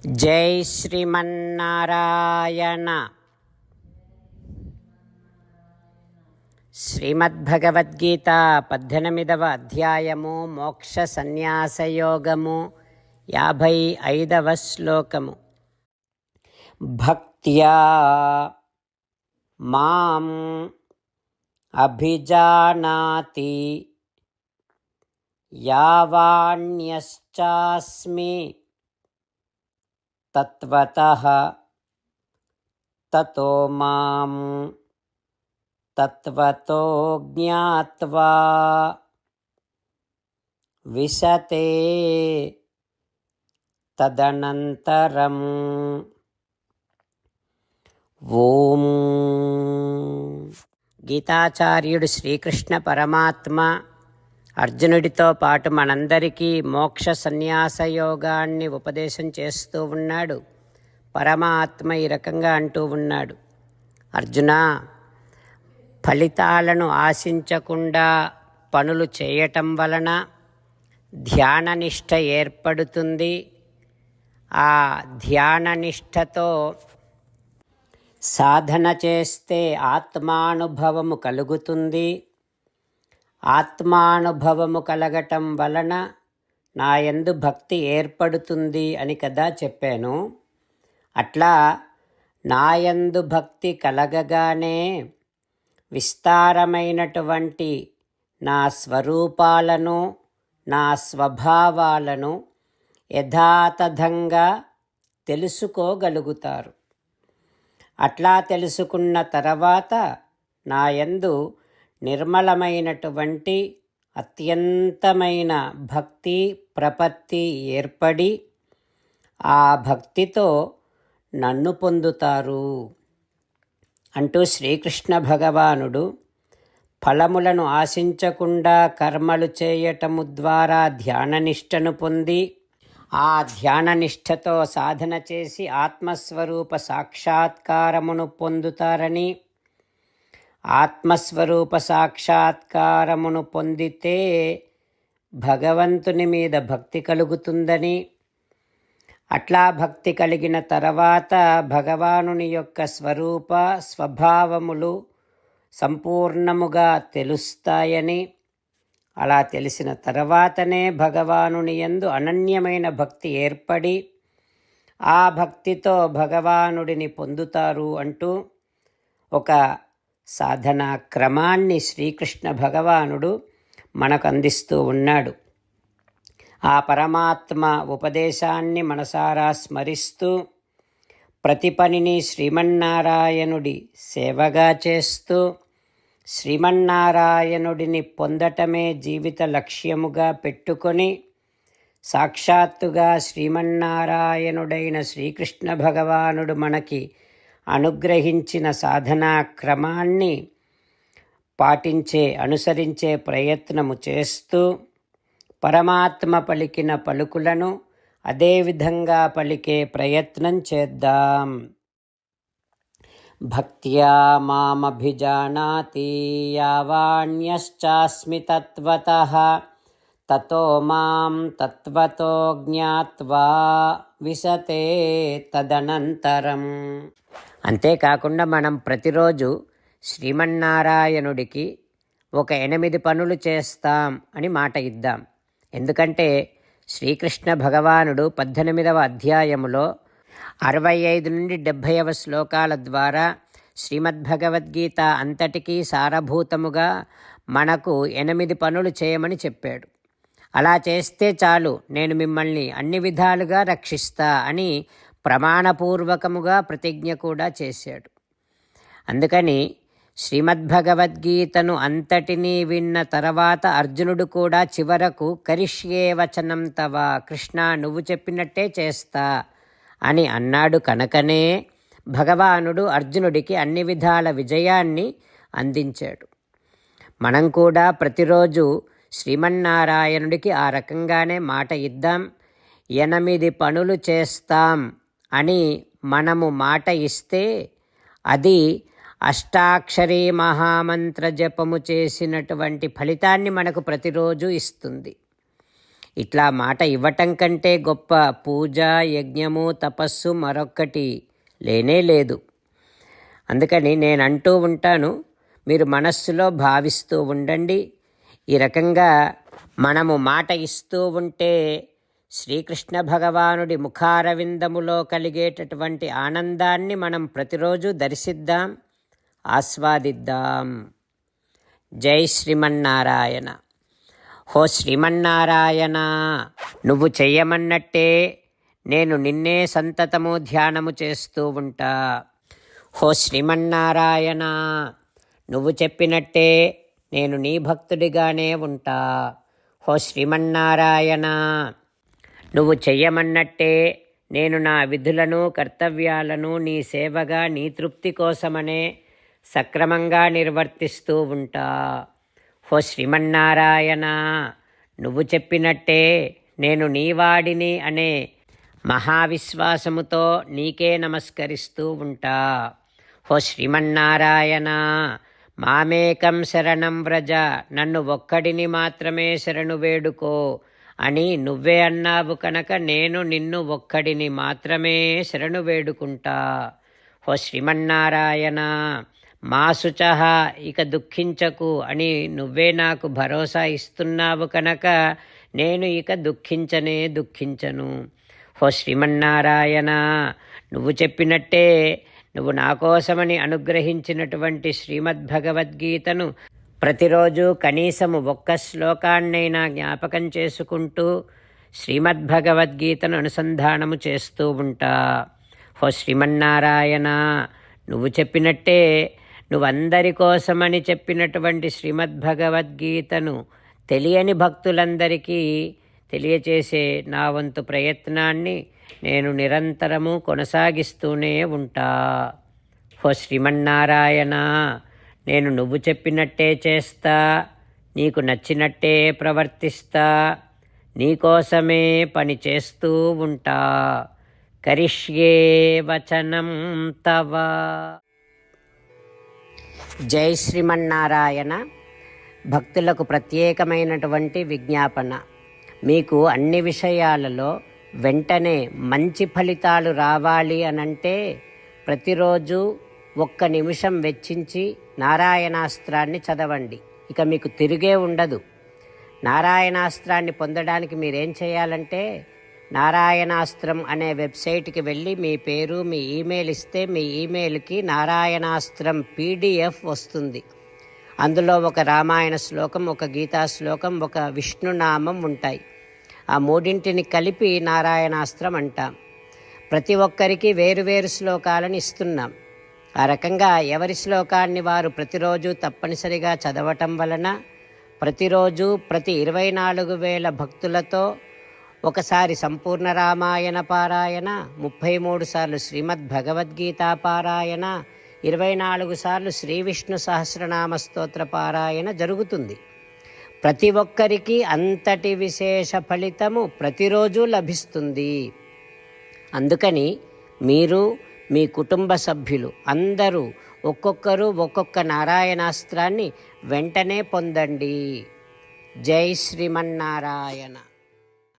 జై శ్రీమన్నారాయణ. శ్రీమద్భగవద్గీత 18వ అధ్యాయము మోక్ష సన్యాసయోగము 55వ శ్లోకము. భక్త్యా మాం అభిజానాతి యావాన్యశ్చాస్మి తత్వతః తతో మాం తత్వతో జ్ఞాత్వా విశతే తదనంతరం. ఓం. గీతాచార్యుడు శ్రీకృష్ణ పరమాత్మ అర్జునుడితో పాటు మనందరికీ మోక్ష సన్యాస యోగాన్ని ఉపదేశం చేస్తూ ఉన్నాడు. పరమాత్మ ఈ రకంగా అంటూ ఉన్నాడు, అర్జునా, ఫలితాలను ఆశించకుండా పనులు చేయటం వలన ధ్యాననిష్ట ఏర్పడుతుంది. ఆ ధ్యాననిష్టతో సాధన చేస్తే ఆత్మానుభవము కలుగుతుంది. ఆత్మానుభవము కలగటం వలన నా యందు భక్తి ఏర్పడుతుంది అని కదా చెప్పాను. అట్లా నా యందు భక్తి కలగగానే విస్తారమైనటువంటి నా స్వరూపాలను, నా స్వభావాలను యథాతథంగా తెలుసుకోగలుగుతారు. అట్లా తెలుసుకున్న తర్వాత నా యందు నిర్మలమైనటువంటి అత్యంతమైన భక్తి ప్రపత్తి ఏర్పడి ఆ భక్తితో నన్ను పొందుతారు అంటూ శ్రీకృష్ణ భగవానుడు ఫలములను ఆశించకుండా కర్మలు చేయటము ద్వారా ధ్యాననిష్టను పొంది ఆ ధ్యాననిష్టతో సాధన చేసి ఆత్మస్వరూప సాక్షాత్కారమును పొందుతారని, ఆత్మస్వరూప సాక్షాత్కారమును పొందితే భగవంతుని మీద భక్తి కలుగుతుందని, అట్లా భక్తి కలిగిన తర్వాత భగవానుని యొక్క స్వరూప స్వభావములు సంపూర్ణముగా తెలుస్తాయని, అలా తెలిసిన తర్వాతనే భగవానుని యందు అనన్యమైన భక్తి ఏర్పడి ఆ భక్తితో భగవానుడిని పొందుతారు అంటూ ఒక సాధనా క్రమాన్ని శ్రీకృష్ణ భగవానుడు మనకు అందిస్తూ ఉన్నాడు. ఆ పరమాత్మ ఉపదేశాన్ని మనసారా స్మరిస్తూ ప్రతి పనిని శ్రీమన్నారాయణుడి సేవగా చేస్తూ శ్రీమన్నారాయణుడిని పొందటమే జీవిత లక్ష్యముగా పెట్టుకొని సాక్షాత్తుగా శ్రీమన్నారాయణుడైన శ్రీకృష్ణ భగవానుడు మనకి అనుగ్రహించిన సాధనా క్రమాన్ని అనుసరించే ప్రయత్నము చేస్తూ పరమాత్మ పలికిన పలుకులను అదేవిధంగా పలికే ప్రయత్నం చేద్దాం. భక్త్యా మామభిజానాతి యావాన్యశ్చాస్మి తత్వతః తతో మాం తత్వతో జ్ఞాత్వా విశతే తదనంతరం. అంతేకాకుండా మనం ప్రతిరోజు శ్రీమన్నారాయణుడికి ఒక 8 పనులు చేస్తాం అని మాట ఇద్దాం. ఎందుకంటే శ్రీకృష్ణ భగవానుడు 18వ అధ్యాయములో 65 నుండి 70వ శ్లోకాల ద్వారా శ్రీమద్భగవద్గీత అంతటికీ సారభూతముగా మనకు 8 పనులు చేయమని చెప్పాడు. అలా చేస్తే చాలు, నేను మిమ్మల్ని అన్ని విధాలుగా రక్షిస్తా అని ప్రమాణపూర్వకముగా ప్రతిజ్ఞ కూడా చేశాడు. అందుకని శ్రీమద్భగవద్గీతను అంతటినీ విన్న తర్వాత అర్జునుడు కూడా చివరకు కరిష్యే వచనం తవ, కృష్ణ నువ్వు చెప్పినట్టే చేస్తా అని అన్నాడు. కనుకనే భగవానుడు అర్జునుడికి అన్ని విధాల విజయాన్ని అందించాడు. మనం కూడా ప్రతిరోజు శ్రీమన్నారాయణుడికి ఆ రకంగానే మాట ఇద్దాం. 8 పనులు చేస్తాం అని మనము మాట ఇస్తే అది అష్టాక్షరీ మహామంత్ర జపము చేసినటువంటి ఫలితాన్ని మనకు ప్రతిరోజు ఇస్తుంది. ఇట్లా మాట ఇవ్వటం కంటే గొప్ప పూజ, యజ్ఞము, తపస్సు మరొక్కటి లేనే లేదు. అందుకని నేను అంటూ ఉంటాను, మీరు మనస్సులో భావిస్తూ ఉండండి. ఈ రకంగా మనము మాట ఇస్తూ ఉంటే శ్రీకృష్ణ భగవానుడి ముఖారవిందములో కలిగేటటువంటి ఆనందాన్ని మనం ప్రతిరోజు దర్శిద్దాం, ఆస్వాదిద్దాం. జై శ్రీమన్నారాయణ. హో శ్రీమన్నారాయణ, నువ్వు చెయ్యమన్నట్టే నేను నిన్నే సంతతము ధ్యానము చేస్తూ ఉంటా. హో శ్రీమన్నారాయణ, నువ్వు చెప్పినట్టే నేను నీ భక్తుడిగానే ఉంటా. హో శ్రీమన్నారాయణ, నువ్వు చెయ్యమన్నట్టే నేను నా విధులను, కర్తవ్యాలను నీ సేవగా, నీ తృప్తి కోసమనే సక్రమంగా నిర్వర్తిస్తూ ఉంటా. హో శ్రీమన్నారాయణ, నువ్వు చెప్పినట్టే నేను నీవాడిని అనే మహావిశ్వాసముతో నీకే నమస్కరిస్తూ ఉంటా. హో శ్రీమన్నారాయణ, మామేకం శరణం వ్రజ, నన్ను ఒక్కడిని మాత్రమే శరణు వేడుకో అని నువ్వే అన్నావు కనుక నేను నిన్ను ఒక్కడిని మాత్రమే శరణు వేడుకుంటా. హో శ్రీమన్నారాయణ, మా శుచః, ఇక దుఃఖించకు అని నువ్వే నాకు భరోసా ఇస్తున్నావు కనుక నేను ఇక దుఃఖించను. హో శ్రీమన్నారాయణ, నువ్వు చెప్పినట్టే నువ్వు నా కోసమని అనుగ్రహించినటువంటి శ్రీమద్భగవద్గీతను ప్రతిరోజు కనీసము ఒక్క శ్లోకాన్నైనా జ్ఞాపకం చేసుకుంటూ శ్రీమద్భగవద్గీతను అనుసంధానము చేస్తూ ఉంటా. హో శ్రీమన్నారాయణ, నువ్వు చెప్పినట్టే నువ్వందరి కోసమని చెప్పినటువంటి శ్రీమద్భగవద్గీతను తెలియని భక్తులందరికీ తెలియచేసే నా వంతు ప్రయత్నాన్ని నేను నిరంతరము కొనసాగిస్తూనే ఉంటా. హో శ్రీమన్నారాయణ, నేను నువ్వు చెప్పినట్టే చేస్తా, నీకు నచ్చినట్టే ప్రవర్తిస్తా, నీకోసమే పని చేస్తూ ఉంటా. కరిష్యే వచనం తవ. జై శ్రీమన్నారాయణ. భక్తులకు ప్రత్యేకమైనటువంటి విజ్ఞాపన. మీకు అన్ని విషయాలలో వెంటనే మంచి ఫలితాలు రావాలి అనంటే ప్రతిరోజు 1 నిమిషం వెచ్చించి నారాయణాస్త్రాన్ని చదవండి. ఇక మీకు తిరిగే ఉండదు. నారాయణాస్త్రాన్ని పొందడానికి మీరేం చేయాలంటే నారాయణాస్త్రం అనే వెబ్సైట్కి వెళ్ళి మీ పేరు, మీ ఈమెయిల్ ఇస్తే మీ ఈమెయిల్కి నారాయణాస్త్రం PDF వస్తుంది. అందులో ఒక రామాయణ శ్లోకం, ఒక గీతా శ్లోకం, ఒక విష్ణునామం ఉంటాయి. ఆ మూడింటిని కలిపి నారాయణాస్త్రం అంటాం. ప్రతి ఒక్కరికి వేరువేరు శ్లోకాలను ఇస్తున్నాం. ఆ రకంగా ఎవరి శ్లోకాన్ని వారు ప్రతిరోజు తప్పనిసరిగా చదవటం వలన ప్రతిరోజు ప్రతి 24,000 భక్తులతో ఒకసారి సంపూర్ణ రామాయణ పారాయణ, 33 సార్లు శ్రీమద్భగవద్గీత పారాయణ, 24 సార్లు శ్రీ విష్ణు సహస్రనామ స్తోత్ర పారాయణ జరుగుతుంది. ప్రతి ఒక్కరికి అంతటి విశేష ఫలితము ప్రతిరోజు లభిస్తుంది. అందుకని మీరు, మీ కుటుంబ సభ్యులు అందరూ ఒక్కొక్కరు ఒక్కొక్క నారాయణాస్త్రాన్ని వెంటనే పొందండి. జై శ్రీమన్నారాయణ.